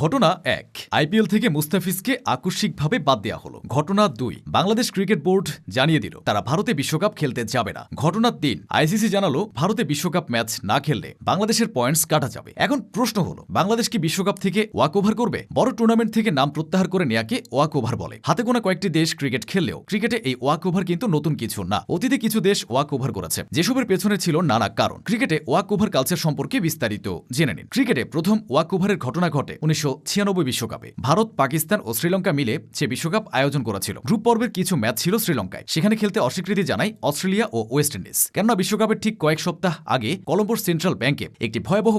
ঘটনা ১, আইপিএল থেকে মুস্তাফিজকে আকস্মিকভাবে বাদ দেওয়া হলো। ঘটনা ২, বাংলাদেশ ক্রিকেট বোর্ড জানিয়ে দিল তারা ভারতে বিশ্বকাপ খেলতে যাবে না। ঘটনা ৩, আইসিসি জানালো ভারতে বিশ্বকাপ ম্যাচ না খেললে বাংলাদেশের পয়েন্টস কাটা যাবে। এখন প্রশ্ন হলো, বাংলাদেশ কি বিশ্বকাপ থেকে ওয়াক ওভার করবে? বড় টুর্নামেন্ট থেকে নাম প্রত্যাহার করে নেয়াকে ওয়াক ওভার বলে। হাতে গোনা কয়েকটি দেশ ক্রিকেট খেললেও ক্রিকেটে এই ওয়াক ওভার কিন্তু নতুন কিছু না। অতীতে কিছু দেশ ওয়াক ওভার করেছে, যেসবের পেছনে ছিল নানা কারণ। ক্রিকেটে ওয়াক ওভার কালচার সম্পর্কে বিস্তারিত জেনে নিন। ক্রিকেটে প্রথম ওয়াক ওভারের ঘটনা ঘটে 1996 বিশ্বকাপে। ভারত, পাকিস্তান ও শ্রীলঙ্কা মিলে সে বিশ্বকাপ আয়োজন করেছিল। গ্রুপ পর্বের কিছু ম্যাচ ছিল শ্রীলঙ্কায়, সেখানে খেলতে অস্বীকৃতি জানায় অস্ট্রেলিয়া ও ওয়েস্ট ইন্ডিজ। কেননা বিশ্বকাপের ঠিক কয়েক সপ্তাহ আগে কলম্বোর সেন্ট্রাল ব্যাংকে একটি ভয়াবহ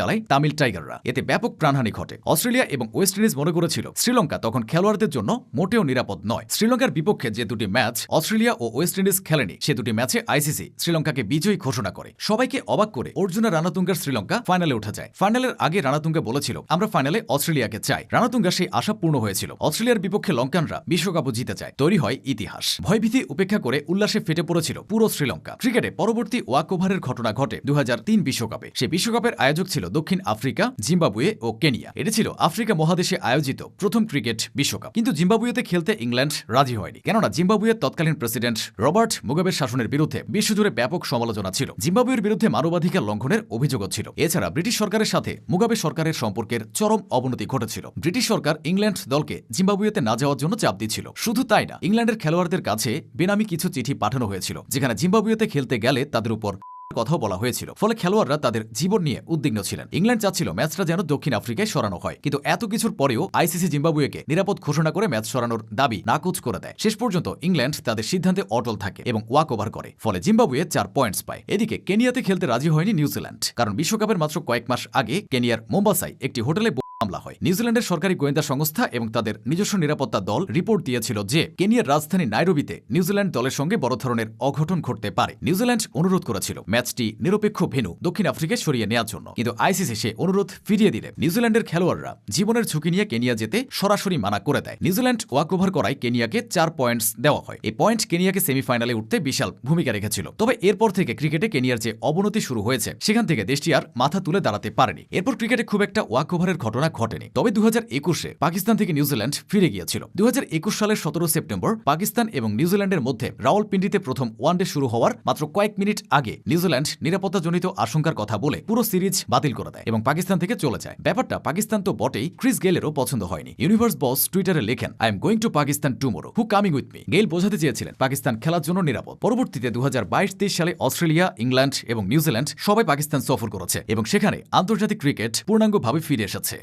চালায় তামিল টাইগাররা। এতে ব্যাপক প্রাণহানি ঘটে। অস্ট্রেলিয়া এবং ওয়েস্ট ইন্ডিজ মনে করেছিল শ্রীলঙ্কা তখন খেলোয়াড়দের জন্য মোটেও নিরাপদ নয়। শ্রীলঙ্কার বিপক্ষে যে দুটি ম্যাচ অস্ট্রেলিয়া ও ওয়েস্ট ইন্ডিজ খেলেনি, সে দুটি ম্যাচে আইসিসি শ্রীলঙ্কাকে বিজয়ী ঘোষণা করে। সবাইকে অবাক করে অর্জুনা রানাতুঙ্গার শ্রীলঙ্কা ফাইনালে উঠে যায়। ফাইনালের আগে রানাতুঙ্গা বলেছিল, আমরা ফাইনালে অস্ট্রেলিয়াকে চাই। রানাতুঙ্গা সেই আশা পূর্ণ হয়েছিল। অস্ট্রেলিয়ার বিপক্ষে লঙ্কানরা বিশ্বকাপও জিতে যায়। তৈরি হয় ইতিহাস। ভয়ভীতি উপেক্ষা করে উল্লাসে ফেটে পড়েছিল পুরো শ্রীলঙ্কা। ক্রিকেটে পরবর্তী ওয়াক ওভারের ঘটনা ঘটে 2003 বিশ্বকাপে। সে বিশ্বকাপের আয়োজক ছিল দক্ষিণ আফ্রিকা, জিম্বাবুয়ে ও কেনিয়া। এটি ছিল আফ্রিকা মহাদেশে আয়োজিত প্রথম ক্রিকেট বিশ্বকাপ। কিন্তু জিম্বাবুয়েতে খেলতে ইংল্যান্ড রাজি হয়নি, কেননা জিম্বাবুয়ের তৎকালীন প্রেসিডেন্ট রবার্ট মুগাবের শাসনের বিরুদ্ধে বিশ্বজুড়ে ব্যাপক সমালোচনা ছিল। জিম্বাবুয়ের বিরুদ্ধে মানবাধিকার লঙ্ঘনের অভিযোগও ছিল। এছাড়া ব্রিটিশ সরকারের সাথে মুগাবে সরকারের সম্পর্কের চরম অবনতি ঘটেছিল। ব্রিটিশ সরকার ইংল্যান্ড দলকে জিম্বাবুয়েতে না যাওয়ার জন্য চাপ দিচ্ছিল। শুধু তাই না, ইংল্যান্ডের খেলোয়াড়দের কাছে বেনামি কিছু চিঠি পাঠানো হয়েছিল, যেখানে জিম্বাবুয়েতে খেলতে গেলে তাদের উপর কথাও বলা হয়েছিল। ফলে খেলোয়াড়রা তাদের জীবন নিয়ে উদ্বিগ্ন ছিলেন। ইংল্যান্ড চাচ্ছিল ম্যাচটা যেন দক্ষিণ আফ্রিকায় সরানো হয়, কিন্তু এত কিছুর পরেও আইসিসি জিম্বাবুয়েকে নিরাপদ ঘোষণা করে ম্যাচ সরানোর দাবি নাকচ করে দেয়। শেষ পর্যন্ত ইংল্যান্ড তাদের সিদ্ধান্তে অটল থাকে এবং ওয়াক ওভার করে। ফলে জিম্বাবুয়ে 4 পয়েন্টস পায়। এদিকে কেনিয়াতে খেলতে রাজি হয়নি নিউজিল্যান্ড, কারণ বিশ্বকাপের মাত্র কয়েক মাস আগে কেনিয়ার মোম্বাসায় একটি হোটেলে হামলা হয়। নিউজিল্যান্ডের সরকারি গোয়েন্দা সংস্থা এবং তাদের নিজস্ব নিরাপত্তা দল রিপোর্ট দিয়েছিল যে কেনিয়ার রাজধানী নাইরোবিতে নিউজিল্যান্ড দলের সঙ্গে বড় ধরনের অঘটন ঘটতে পারে। নিউজিল্যান্ড অনুরোধ করেছিল ম্যাচটি নিরপেক্ষ ভেন্যু দক্ষিণ আফ্রিকায় সরিয়ে নেওয়ার জন্য, কিন্তু আইসিসি সে অনুরোধ ফিরিয়ে দিলে নিউজিল্যান্ডের খেলোয়াড়রা জীবনের ঝুঁকি নিয়ে কেনিয়া যেতে সরাসরি মানা করে দেয়। নিউজিল্যান্ড ওয়াক ওভার করায় কেনিয়াকে 4 পয়েন্টস দেওয়া হয়। এই পয়েন্ট কেনিয়াকে সেমিফাইনালে উঠতে বিশাল ভূমিকা রেখেছিল। তবে এরপর থেকে ক্রিকেটে কেনিয়ার যে অবনতি শুরু হয়েছে, সেখান থেকে দেশটি আর মাথা তুলে দাঁড়াতে পারেনি। এরপর ক্রিকেটে খুব একটা ওয়াক ওভারের ঘটনা ঘটেনি। তবে 2021-এ পাকিস্তান থেকে নিউজিল্যান্ড ফিরে গিয়েছিল। 2021 সালের 17 সেপ্টেম্বর পাকিস্তান এবং নিউজিল্যান্ডের মধ্যে রাওয়ালপিন্ডিতে প্রথম ওয়ানডে শুরু হওয়ার মাত্র কয়েক মিনিট আগে নিউজিল্যান্ড নিরাপত্তাজনিত আশঙ্কার কথা বলে পুরো সিরিজ বাতিল করে দেয় এবং পাকিস্তান থেকে চলে যায়। ব্যাপারটা পাকিস্তান তো বটেই, ক্রিস গেলেরও পছন্দ হয়নি। ইউনিভার্স বস টুইটারে লেখেন, I am going to Pakistan tomorrow, who coming with me. গেল বোঝাতে চেয়েছিলেন পাকিস্তান খেলার জন্য নিরাপদ। পরবর্তীতে 2022-23 সালে অস্ট্রেলিয়া, ইংল্যান্ড এবং নিউজিল্যান্ড সবাই পাকিস্তান সফর করেছে এবং সেখানে আন্তর্জাতিক ক্রিকেট পূর্ণাঙ্গভাবে ফিরে এসেছে।